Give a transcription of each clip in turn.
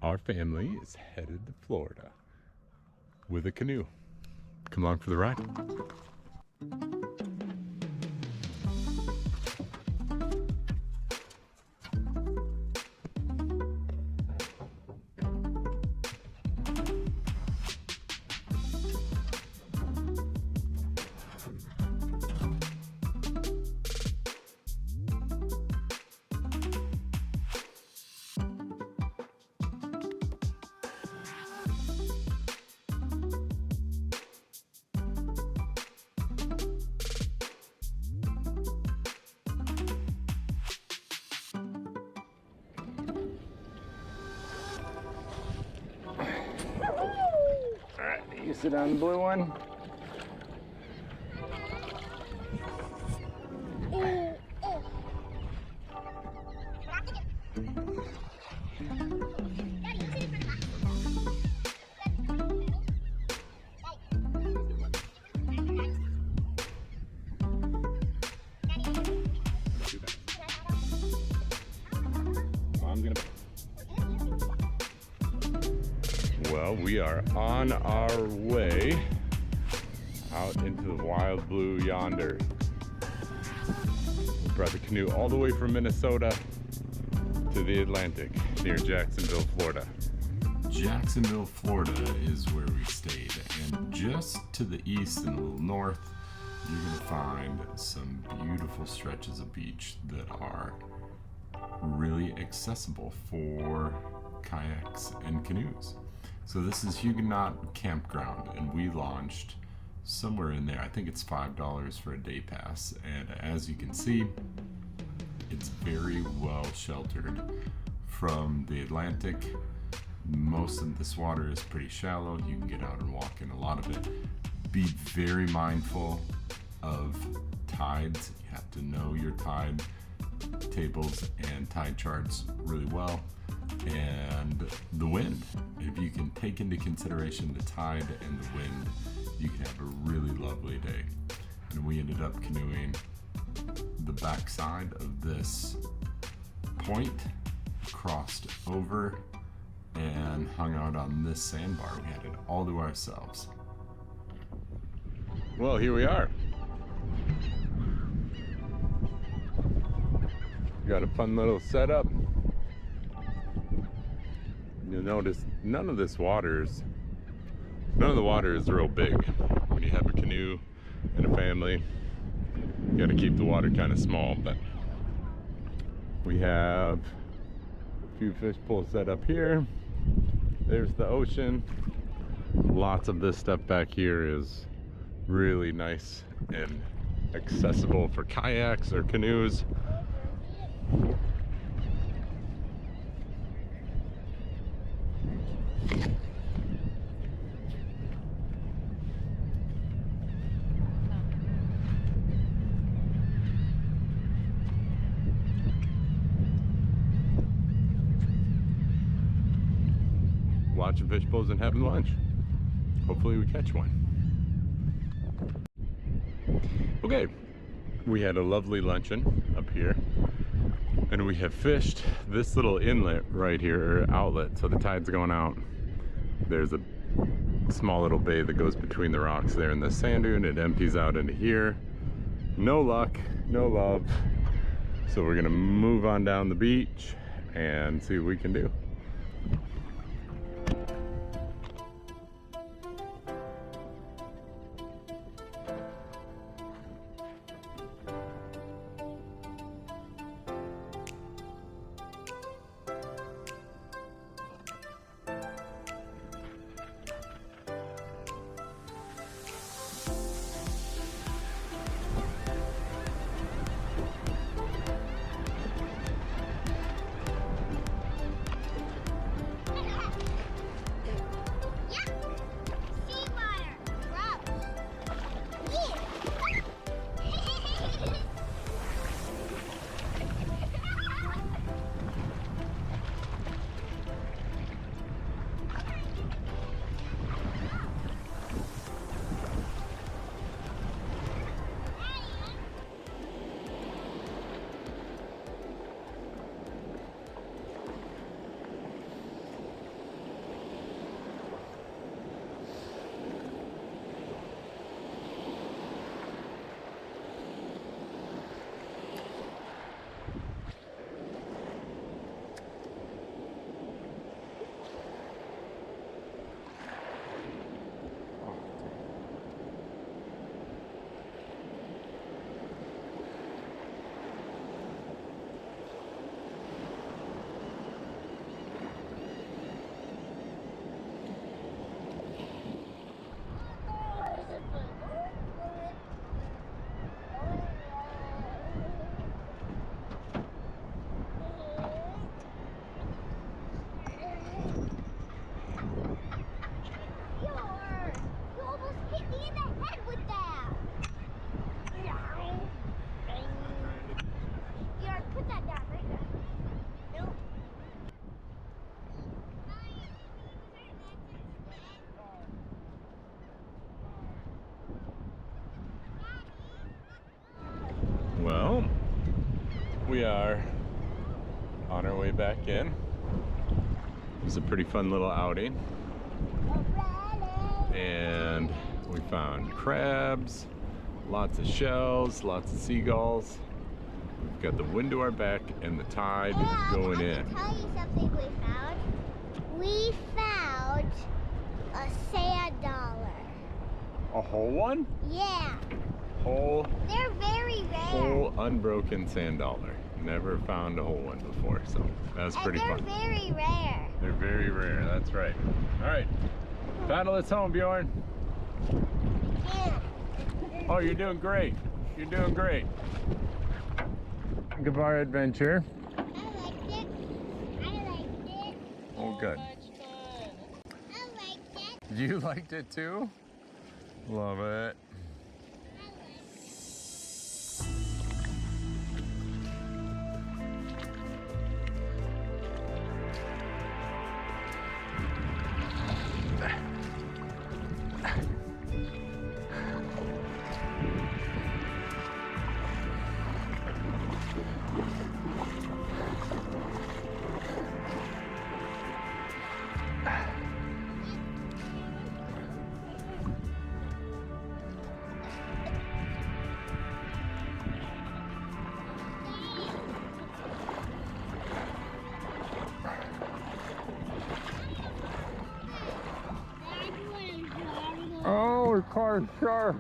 Our family is headed to Florida with a canoe. Come along for the ride. You sit on the blue one. Well, we are on our way out into the wild blue yonder. We brought the canoe all the way from Minnesota to the Atlantic near Jacksonville, Florida. Jacksonville, Florida is where we stayed, and just to the east and a little north, you're going to find some beautiful stretches of beach that are really accessible for kayaks and canoes. So this is Huguenot Campground, and we launched somewhere in there. I think it's $5 for a day pass, and as you can see, it's very well sheltered from the Atlantic. Most of this water is pretty shallow. You can get out and walk in a lot of it. Be very mindful of tides. You have to know your tide tables and tide charts really well. And the wind. If you can take into consideration the tide and the wind, you can have a really lovely day. And we ended up canoeing the backside of this point, crossed over, and hung out on this sandbar. We had it all to ourselves. Well, here we are. Got a fun little setup. You'll notice none of the water is real big. When you have a canoe and a family, you gotta keep the water kind of small, but we have a few fish pools set up here. There's the ocean. Lots of this stuff back here is really nice and accessible for kayaks or canoes. Watching fish pools and having lunch. Hopefully we catch one. Okay, we had a lovely luncheon up here, and we have fished this little inlet right here, or outlet, so the tide's going out. There's a small little bay that goes between the rocks there in the sand dune. It empties out into here. No luck, no love. So we're gonna move on down the beach and see what we can do. are on our way back in. It was a pretty fun little outing. And we found crabs, lots of shells, lots of seagulls. We've got the wind to our back and the tide going in. I can tell you something we found. We found a sand dollar. A whole one? Yeah. Whole, They're very rare. whole unbroken sand dollar. Never found a whole one before, so that's pretty fun. They're very rare. They're very rare, that's right. All right, paddle us home, Bjorn. Yeah. Oh, you're doing great. You're doing great. Goodbye, adventure. I liked it. I liked it. Oh, good. I liked it. You liked it too? Love it. I liked it. Oh, we caught a shark.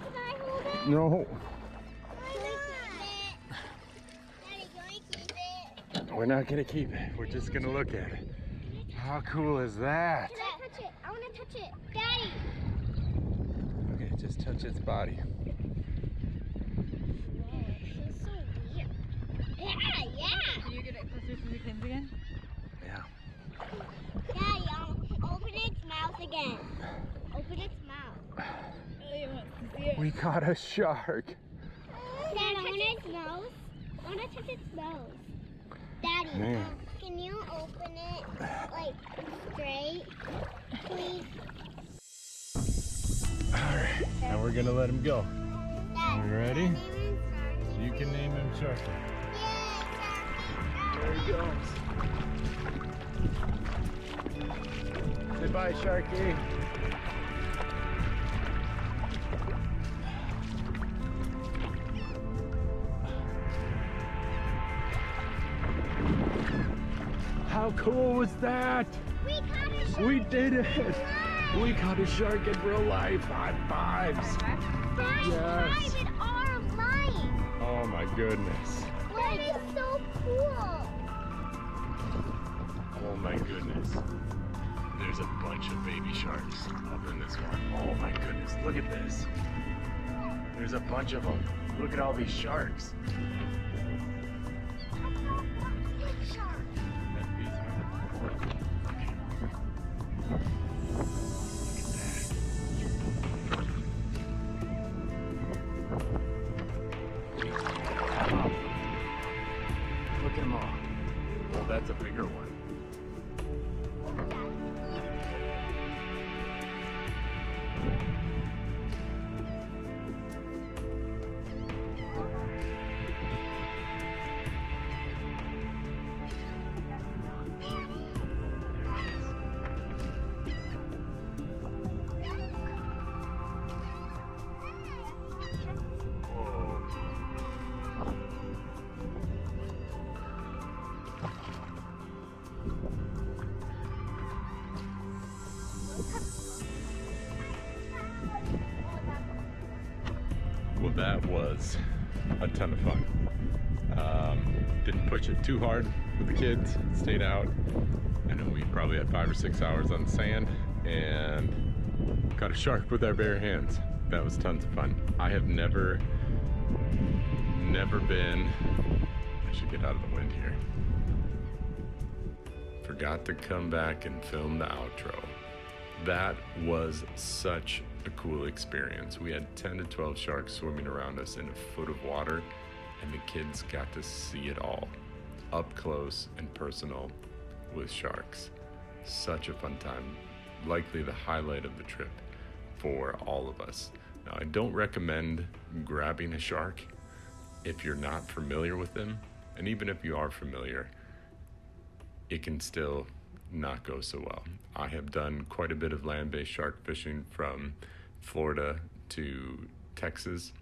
Can I hold it? No. Why not? Daddy, can I keep it? We're not gonna keep it. We're just gonna look at it. How cool is that? Can I touch it? I want to touch it. Daddy! Okay, just touch its body. This is so weird. Yeah! Can you get it closer to the fins again? Yeah. Daddy, open its mouth again. Open its mouth. Really wants to see it. We caught a shark. Dad, I want its nose. I want to touch its nose. Daddy, Man. Can you open it like straight, please? Alright, now we're gonna let him go. Dad, You ready? my name is Sharky. You can name him Sharky. Yeah, There he goes. Say bye, Sharky. How cool was that? We caught a shark. We did it! We caught a shark in real life. High fives. First Yes. time in our life. Oh my goodness. That is so cool. Oh my goodness. There's a bunch of baby sharks up in this one. Oh my goodness. Look at this. There's a bunch of them. Look at all these sharks. Big shark. Look at them all. Well, that's a bigger one. Well, that was a ton of fun. Didn't push it too hard with the kids, stayed out. I know we probably had 5 or 6 hours on the sand and caught a shark with our bare hands. That was tons of fun. I have never been, I should get out of the wind here. Forgot to come back and film the outro. That was such a cool experience. We had 10 to 12 sharks swimming around us in a foot of water, and the kids got to see it all up close and personal with sharks. Such a fun time. Likely the highlight of the trip for all of us. Now, I don't recommend grabbing a shark if you're not familiar with them And even if you are familiar, it can still not go so well. I have done quite a bit of land-based shark fishing from Florida to Texas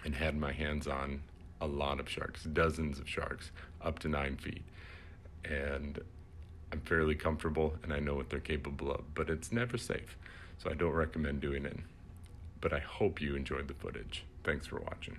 and had my hands on a lot of sharks, dozens of sharks, up to 9 feet. And I'm fairly comfortable and I know what they're capable of, but it's never safe. So I don't recommend doing it. But I hope you enjoyed the footage. Thanks for watching.